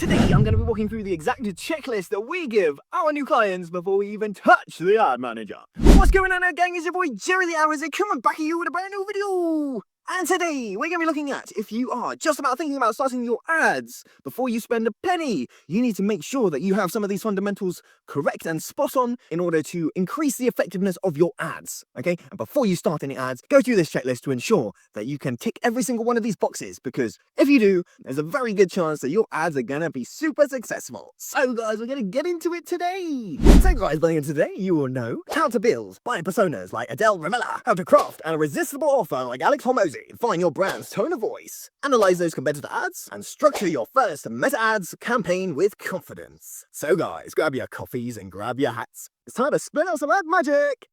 Today, I'm going to be walking through the exact checklist that we give our new clients before we even touch the ad manager. What's going on, gang? It's your boy Jerry the Arrowhead coming back at you with a brand new video. And today, we're going to be looking at if you are just about thinking about starting your ads before you spend a penny, you need to make sure that you have some of these fundamentals correct and spot on in order to increase the effectiveness of your ads, okay? And before you start any ads, go through this checklist to ensure that you can tick every single one of these boxes, because if you do, there's a very good chance that your ads are going to be super successful. So guys, we're going to get into it today. So guys, by the end of today, you will know how to build buyer personas like Adele Ramella, how to craft an irresistible offer like Alex Hormozy, find your brand's tone of voice, analyze those competitor ads, and structure your first meta ads campaign with confidence. So guys, grab your coffees and grab your hats. It's time to split out some ad magic.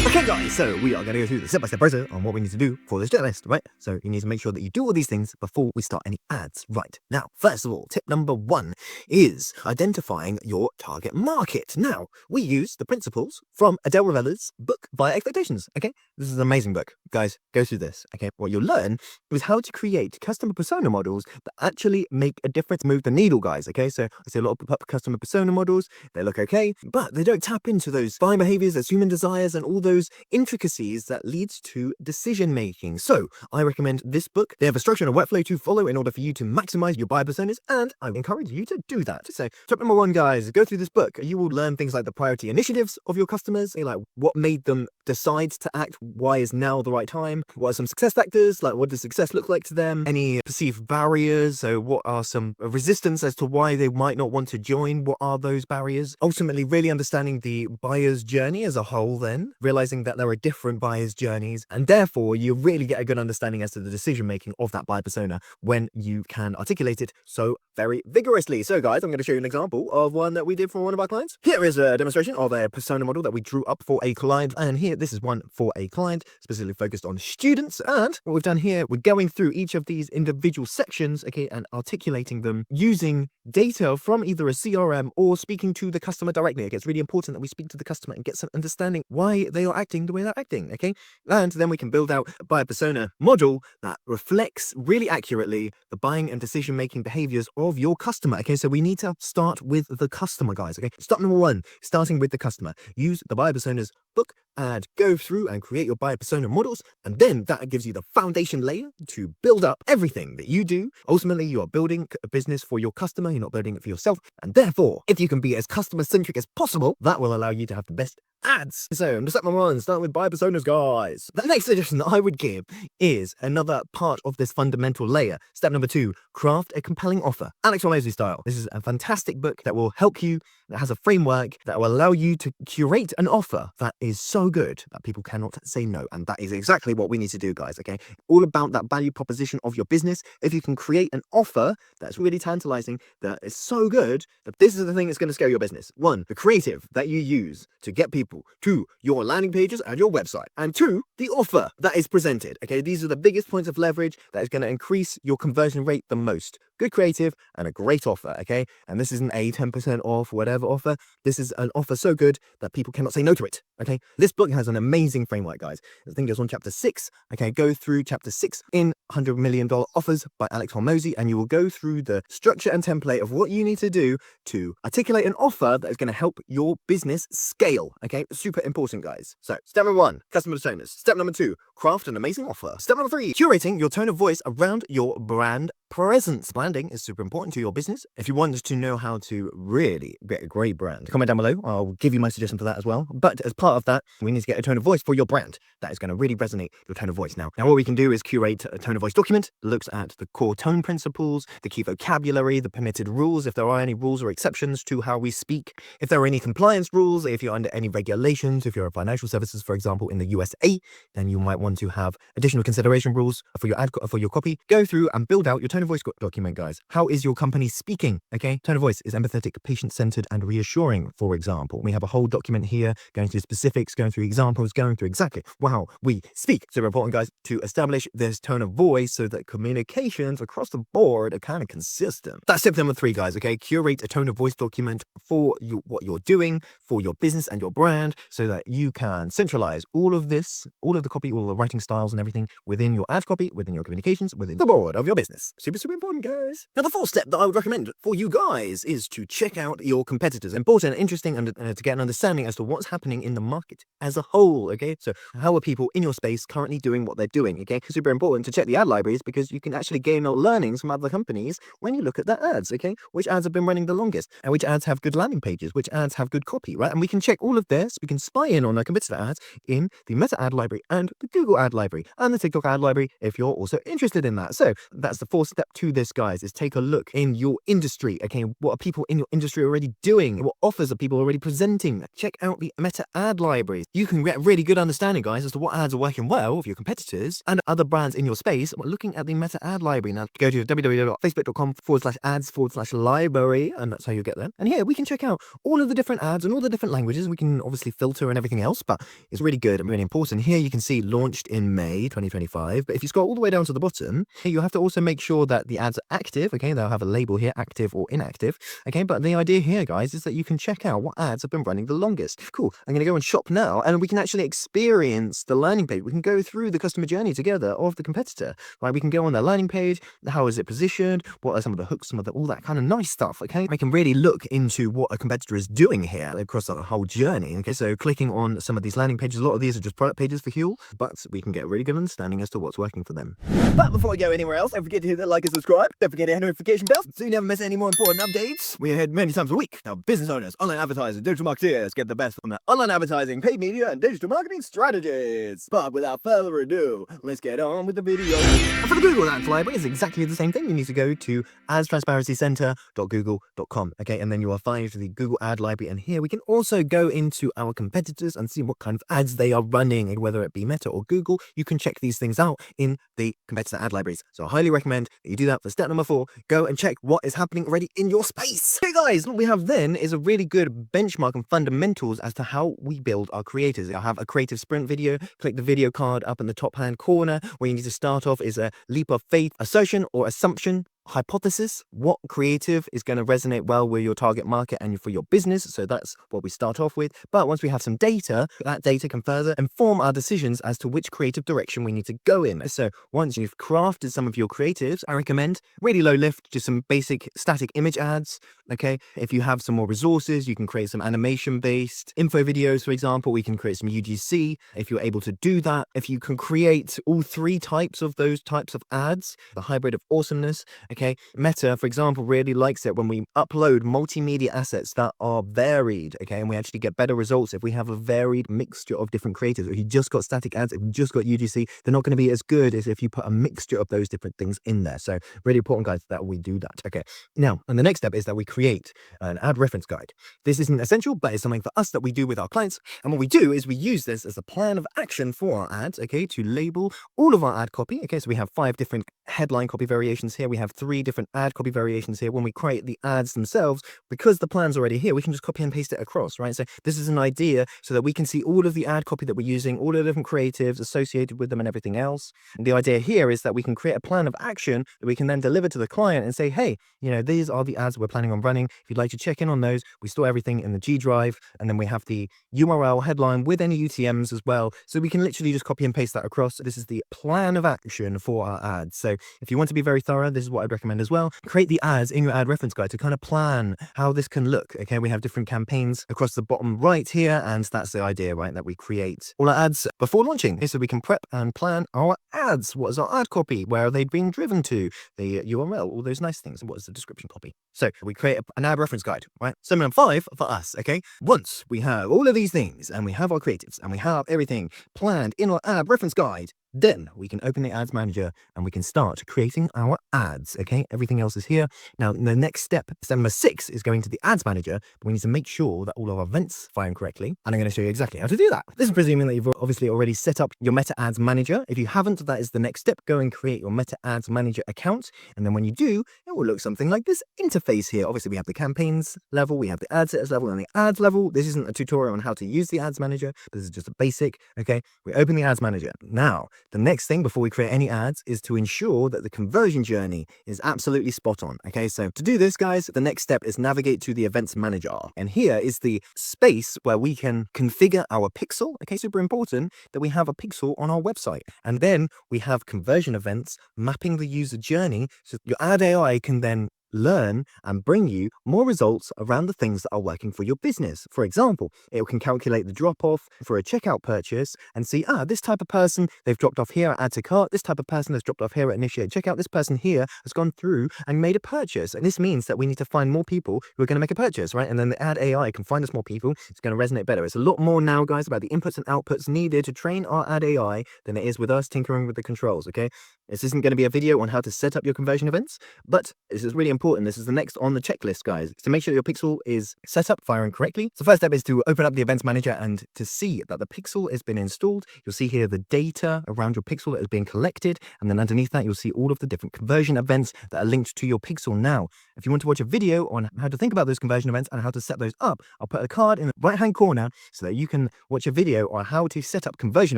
Okay guys, so we are going to go through the step-by-step process on what we need to do for this checklist, right? So you need to make sure that you do all these things before we start any ads, right? Now, first of all, tip number 1 is identifying your target market. Now, we use the principles from Adele Ravella's book, Via Expectations, okay? This is an amazing book. Guys, go through this, okay? What you'll learn is how to create customer persona models that actually make a difference, move the needle, guys, okay? So I see a lot of customer persona models, they look okay, but they don't tap into those buying behaviors, those human desires, and all those intricacies that leads to decision making. So I recommend this book. They have a structure and a workflow to follow in order for you to maximize your buyer personas, and I encourage you to do that. So tip number 1, guys, go through this book. You will learn things like the priority initiatives of your customers, like what made them decide to act, why is now the right time, what are some success factors, like what does success look like to them, any perceived barriers, so what are some resistance as to why they might not want to join, what are those barriers, ultimately really understanding the buyer's journey as a whole, then realizing that there are different buyers' journeys, and therefore you really get a good understanding as to the decision making of that buyer persona when you can articulate it so very vigorously. So guys, I'm going to show you an example of one that we did for one of our clients. Here is a demonstration of a persona model that we drew up for a client, and here this is one for a client specifically focused on students. And what we've done here, we're going through each of these individual sections, okay, and articulating them using data from either a CRM or speaking to the customer directly. Okay, it's really important that we speak to the customer and get some understanding why they are acting the way they're acting, okay? And then we can build out a buyer persona model that reflects really accurately the buying and decision-making behaviors of your customer, okay? So we need to start with the customer, guys, okay? Step number 1, starting with the customer. Use the buyer personas book and go through and create your buyer persona models, and then that gives you the foundation layer to build up everything that you do. Ultimately, you are building a business for your customer, you're not building it for yourself, and therefore, if you can be as customer-centric as possible, that will allow you to have the best ads. So, step number 1, start with buyer personas, guys. The next suggestion that I would give is another part of this fundamental layer. Step number 2, craft a compelling offer, Alex Hormozy style. This is a fantastic book that will help you, that has a framework that will allow you to curate an offer that is so good that people cannot say no. And that is exactly what we need to do, guys, okay? All about that value proposition of your business. If you can create an offer that's really tantalizing, that is so good, that this is the thing that's going to scale your business. 1, the creative that you use to get people to your landing pages and your website. And 2, the offer that is presented, okay? These are the biggest points of leverage that is going to increase your conversion rate the most. Good creative and a great offer, okay? And this isn't a 10% off, whatever offer. This is an offer so good that people cannot say no to it, okay? This book has an amazing framework, guys. I think it's on chapter 6, okay? Go through chapter 6 in $100 Million Offers by Alex Hormozy, and you will go through the structure and template of what you need to do to articulate an offer that is going to help your business scale, okay? Super important, guys. So, step number 1, customer personas. Step number 2, craft an amazing offer. Step number 3, curating your tone of voice around your brand presence. Branding is super important to your business. If you want to know how to really get a great brand, comment down below. I'll give you my suggestion for that as well. But as part of that, we need to get a tone of voice for your brand that is going to really resonate your tone of voice. Now what we can do is curate a tone of voice document that looks at the core tone principles, the key vocabulary, the permitted rules, if there are any rules or exceptions to how we speak, if there are any compliance rules, if you're under any regulations, if you're a financial services, for example, in the USA, then you might want to have additional consideration rules for your for your copy. Go through and build out your tone of voice document, guys. How is your company speaking? Okay, tone of voice is empathetic, patient-centered, and reassuring, for example. We have a whole document here going through specifics, going through examples, going through exactly how we speak. Super important, guys, to establish this tone of voice so that communications across the board are kind of consistent. That's tip number 3, guys, okay? Curate a tone of voice document for what you're doing, for your business and your brand, so that you can centralize all of this, all of the copy, all of the writing styles and everything within your ad copy, within your communications, within the board of your business. Super, super important, guys. Now, the fourth step that I would recommend for you guys is to check out your competitors. Important and interesting and to get an understanding as to what's happening in the market as a whole, okay? So how are people in your space currently doing what they're doing, okay? Super important to check the ad libraries because you can actually gain learnings from other companies when you look at their ads, okay? Which ads have been running the longest and which ads have good landing pages, which ads have good copy, right? And we can check all of this. We can spy in on our competitor ads in the Meta ad library and the Google ad library and the TikTok ad library if you're also interested in that. So that's the fourth step to this, guys, is take a look in your industry, okay? What are people in your industry already doing? What offers are people already presenting? Check out the Meta ad libraries. You can get really good understanding, guys, as to what ads are working well with your competitors and other brands in your space looking at the Meta ad library. Now, go to www.facebook.com/ads/library, and that's how you get there. And here we can check out all of the different ads and all the different languages. We can obviously filter and everything else, but it's really good and really important. Here you can see launched in May 2025. But if you scroll all the way down to the bottom, here you have to also make sure that the ads are active. Okay, they'll have a label here, active or inactive. Okay, but the idea here, guys, is that you can check out what ads have been running the longest. Cool. I'm going to go and shop now, and we can actually experience the landing page. We can go through the customer journey together of the competitor. Right, we can go on their landing page. How is it positioned? What are some of the hooks? Some of all that kind of nice stuff. Okay, we can really look into what a competitor is doing here across the whole journey. Okay, so clicking on some of these landing pages, a lot of these are just product pages for Huel, but we can get a really good understanding as to what's working for them. But before we go anywhere else, don't forget to hit that like and subscribe. Don't forget to hit the notification bell so you never miss any more important updates. We're here many times a week. Now, business owners, online advertisers, digital marketeers get the best from the online advertising, paid media, and digital marketing strategies. But without further ado, let's get on with the video. And for the Google Ads library, it's exactly the same thing. You need to go to adstransparencycenter.google.com, okay, and then you will find the Google Ad Library. And here we can also go into our competitors and see what kind of ads they are running, whether it be Meta or Google. You can check these things out in the competitor ad libraries. So I highly recommend that you do that for step number 4. Go and check what is happening already in your space. Okay, guys, what we have then is a really good benchmark and fundamentals as to how we build our creators. I have a creative sprint video. Click the video card up in the top hand corner. Where you need to start off is a leap of faith, assertion or assumption. Hypothesis, what creative is going to resonate well with your target market and for your business. So that's what we start off with. But once we have some data, that data can further inform our decisions as to which creative direction we need to go in. So once you've crafted some of your creatives, I recommend really low lift, just some basic static image ads. Okay, if you have some more resources, you can create some animation based info videos, for example. We can create some UGC if you're able to do that. If you can create all 3 types of those types of ads, the hybrid of awesomeness. Okay, Meta, for example, really likes it when we upload multimedia assets that are varied, okay, and we actually get better results if we have a varied mixture of different creators. If you just got static ads, if you just got UGC, they're not going to be as good as if you put a mixture of those different things in there. So really important, guys, that we do that. Okay, now, and the next step is that we create an ad reference guide. This isn't essential, but it's something for us that we do with our clients. And what we do is we use this as a plan of action for our ads, okay, to label all of our ad copy. Okay, so we have 5 different headline copy variations here. We have 3 different ad copy variations here. When we create the ads themselves, because the plan's already here, we can just copy and paste it across, right? So this is an idea so that we can see all of the ad copy that we're using, all the different creatives associated with them and everything else. And the idea here is that we can create a plan of action that we can then deliver to the client and say, hey, you know, these are the ads we're planning on running. If you'd like to check in on those, we store everything in the G drive, and then we have the URL headline with any UTMs as well. So we can literally just copy and paste that across. This is the plan of action for our ads. So if you want to be very thorough, this is what I'd recommend as well. Create the ads in your ad reference guide to kind of plan how this can look. Okay, we have different campaigns across the bottom right here, and that's the idea, right, that we create all our ads before launching. So we can prep and plan our ads. What is our ad copy? Where are they being driven to? The URL, all those nice things. And what is the description copy? So we create an ad reference guide, right? So number 5 for us, okay? Once we have all of these things and we have our creatives and we have everything planned in our ad reference guide, then we can open the ads manager and we can start creating our ads. Okay, everything else is here. Now, the next step number 6 is going to the ads manager, but we need to make sure that all of our events fire correctly. And I'm going to show you exactly how to do that. This is presuming that you've obviously already set up your Meta Ads Manager. If you haven't, that is the next step. Go and create your Meta Ads Manager account. And then when you do, it will look something like this interface here. Obviously, we have the campaigns level, we have the ad setters level, and the ads level. This isn't a tutorial on how to use the ads manager. This is just a basic. Okay, we open the ads manager. Now, the next thing before we create any ads is to ensure that the conversion journey is absolutely spot on. Okay, so to do this, guys, the next step is navigate to the events manager. And here is the space where we can configure our pixel. Okay, super important that we have a pixel on our website. And then we have conversion events mapping the user journey so your ad AI can then learn and bring you more results around the things that are working for your business. For example, it can calculate the drop-off for a checkout purchase and see, this type of person, they've dropped off here at add to cart, this type of person has dropped off here at initiate checkout, this person here has gone through and made a purchase. And this means that we need to find more people who are going to make a purchase, right? And then the ad AI can find us more people. It's going to resonate better. It's a lot more now, guys, about the inputs and outputs needed to train our ad AI than it is with us tinkering with the controls, okay? This isn't going to be a video on how to set up your conversion events, but this is really important. This is the next on the checklist, guys, to make sure your pixel is set up, firing correctly. So the first step is to open up the events manager and to see that the pixel has been installed. You'll see here the data around your pixel that is being collected. And then underneath that, you'll see all of the different conversion events that are linked to your pixel. Now, if you want to watch a video on how to think about those conversion events and how to set those up, I'll put a card in the right-hand corner so that you can watch a video on how to set up conversion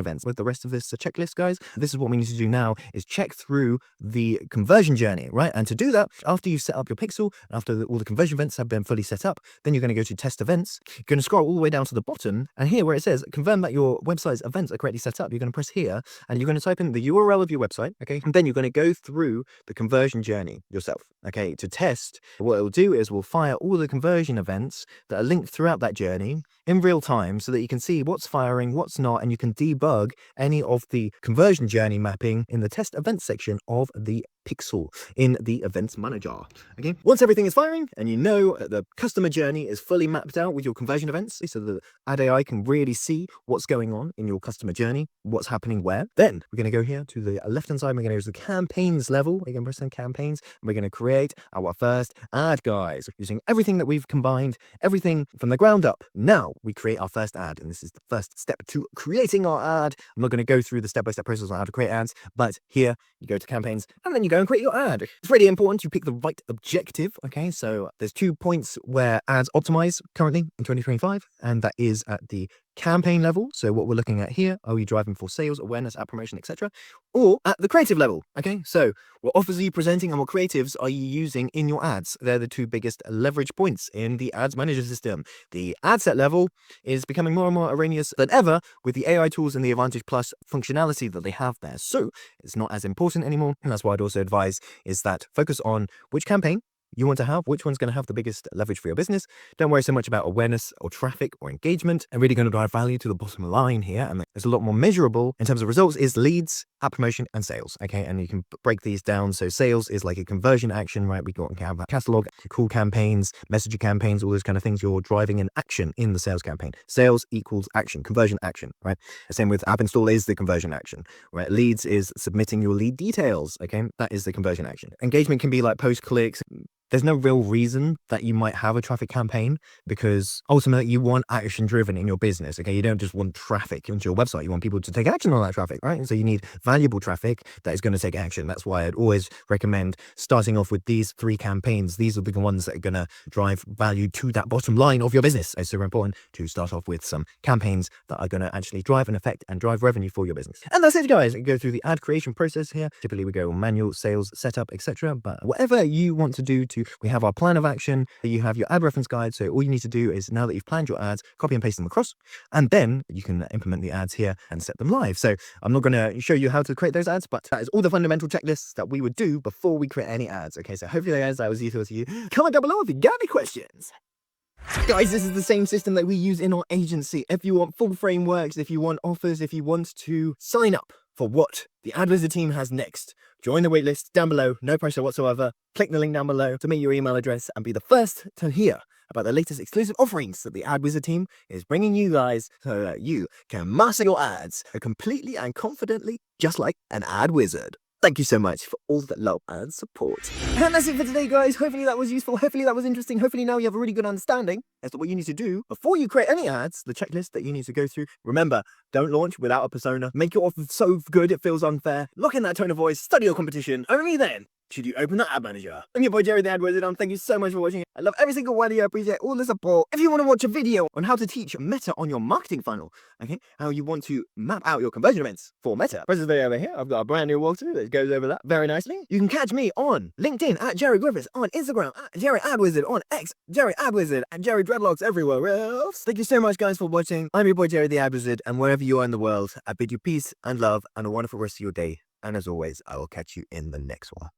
events with the rest of this checklist, guys. This is what we need to do now, is check through the conversion journey, right? And to do that, after you've set up your pixel, after all the conversion events have been fully set up, then you're going to go to test events. You're going to scroll all the way down to the bottom, and here where it says confirm that your website's events are correctly set up, you're going to press here and you're going to type in the URL of your website, okay? And then you're going to go through the conversion journey yourself, okay? To test, what it will do is we'll fire all the conversion events that are linked throughout that journey in real time so that you can see what's firing, what's not, and you can debug any of the conversion journey mapping in the test events section of the pixel in the events manager. Okay, once everything is firing and you know the customer journey is fully mapped out with your conversion events so the ad AI can really see what's going on in your customer journey, what's happening where, then we're going to go here to the left hand side. We're going to go to the campaigns level. We're going to press on campaigns and we're going to create our first ad, guys, using everything that we've combined, everything from the ground up. Now we create our first ad, and this is the first step to creating our ad. I'm not going to go through the step-by-step process on how to create ads, but here you go to campaigns and then you go and create your ad. It's really important you pick the right objective. Okay, so there's 2 points where ads optimize currently in 2025, and that is at the campaign level. So what we're looking at here, are you driving for sales, awareness, ad promotion, etc., or at the creative level? Okay, so what offers are you presenting and what creatives are you using in your ads? They're the two biggest leverage points in the ads manager system. The ad set level is becoming more and more erroneous than ever with the AI tools and the Advantage Plus functionality that they have there. So it's not as important anymore. And that's why I'd also advise is that focus on which campaign you want to have, which one's going to have the biggest leverage for your business. Don't worry so much about awareness or traffic or engagement, and really going to drive value to the bottom line here. And there's a lot more measurable in terms of results is leads, ad promotion, and sales. Okay, and you can break these down. So sales is like a conversion action, right? We got catalog, cool campaigns, messenger campaigns, all those kind of things. You're driving an action in the sales campaign. Sales equals action, conversion action, right? The same with app install is the conversion action, right? Leads is submitting your lead details. Okay, that is the conversion action. Engagement can be like post clicks. There's no real reason that you might have a traffic campaign because ultimately you want action driven in your business. Okay, you don't just want traffic into your website. You want people to take action on that traffic, right? And so you need valuable traffic that is going to take action. That's why I'd always recommend starting off with these 3 campaigns. These are the ones that are going to drive value to that bottom line of your business. It's super important to start off with some campaigns that are going to actually drive an effect and drive revenue for your business. And that's it, guys. We go through the ad creation process here. Typically we go manual, sales, setup, etc. But whatever you want to do we have our plan of action, you have your ad reference guide. So all you need to do is, now that you've planned your ads, copy and paste them across, and then you can implement the ads here and set them live. So I'm not going to show you how to create those ads, but that is all the fundamental checklists that we would do before we create any ads. Okay, so hopefully that was useful to you. Comment down below if you got any questions. Guys, this is the same system that we use in our agency. If you want full frameworks, if you want offers, if you want to sign up for what the AdWizard team has next, join the waitlist down below, no pressure whatsoever. Click the link down below to make your email address and be the first to hear about the latest exclusive offerings that the AdWizard team is bringing you guys so that you can master your ads completely and confidently, just like an ad wizard. Thank you so much for all the love and support. And that's it for today, guys. Hopefully that was useful. Hopefully that was interesting. Hopefully now you have a really good understanding as to what you need to do before you create any ads, the checklist that you need to go through. Remember, don't launch without a persona. Make your offer so good it feels unfair. Lock in that tone of voice. Study your competition. Only then should you open the ad manager? I'm your boy Jerry the Ad Wizard, and thank you so much for watching. I love every single one of you. I appreciate all the support. If you want to watch a video on how to teach Meta on your marketing funnel, okay, how you want to map out your conversion events for Meta, press this video over here. I've got a brand new walkthrough that goes over that very nicely. You can catch me on LinkedIn at Jerry Griffiths, on Instagram at Jerry Ad Wizard, on X Jerry Ad Wizard, and Jerry Dreadlocks everywhere else. Thank you so much, guys, for watching. I'm your boy Jerry the Ad Wizard, and wherever you are in the world, I bid you peace and love and a wonderful rest of your day. And as always, I will catch you in the next one.